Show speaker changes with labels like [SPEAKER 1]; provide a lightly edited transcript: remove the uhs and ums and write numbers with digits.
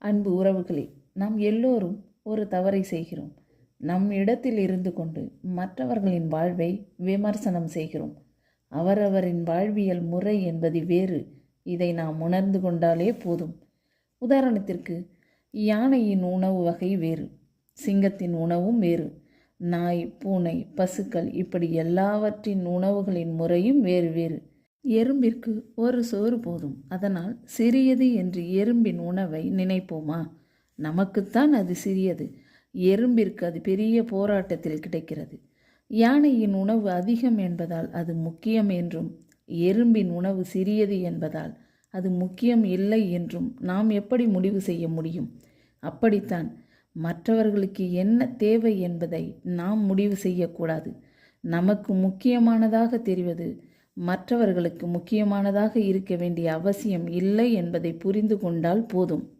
[SPEAKER 1] அன்பு உறவுகளே, நாம் எல்லோரும் ஒரு தவறை செய்கிறோம். நம் இடத்தில் இருந்து கொண்டு மற்றவர்களின் வாழ்வை விமர்சனம் செய்கிறோம். அவரவரின் வாழ்வியல் முறை என்பது வேறு. இதை நாம் உணர்ந்து கொண்டாலே போதும். உதாரணத்திற்கு, யானையின் உணவு வகை வேறு, சிங்கத்தின் உணவும் வேறு, நாய், பூனை, பசுக்கள் இப்படி எல்லாவற்றின் உணவுகளின் முறையும் வேறு வேறு. எறும்பிற்கு ஒரு சோறு போதும். அதனால் சிறியது என்று எறும்பின் உணவை நினைப்போமா? நமக்குத்தான் அது சிறியது. எறும்பிற்கு அது பெரிய போராட்டத்தில் கிடைக்கிறது. யானையின் உணவு அதிகம் என்பதால் அது முக்கியம் என்றும், எறும்பின் உணவு சிறியது என்பதால் அது முக்கியம் இல்லை என்றும் நாம் எப்படி முடிவு செய்ய முடியும்? அப்படித்தான் மற்றவர்களுக்கு என்ன தேவை என்பதை நாம் முடிவு செய்யக்கூடாது. நமக்கு முக்கியமானதாக தெரிவது மற்றவர்களுக்கு முக்கியமானதாக இருக்க வேண்டிய அவசியம் இல்லை என்பதை புரிந்து கொண்டால் போதும்.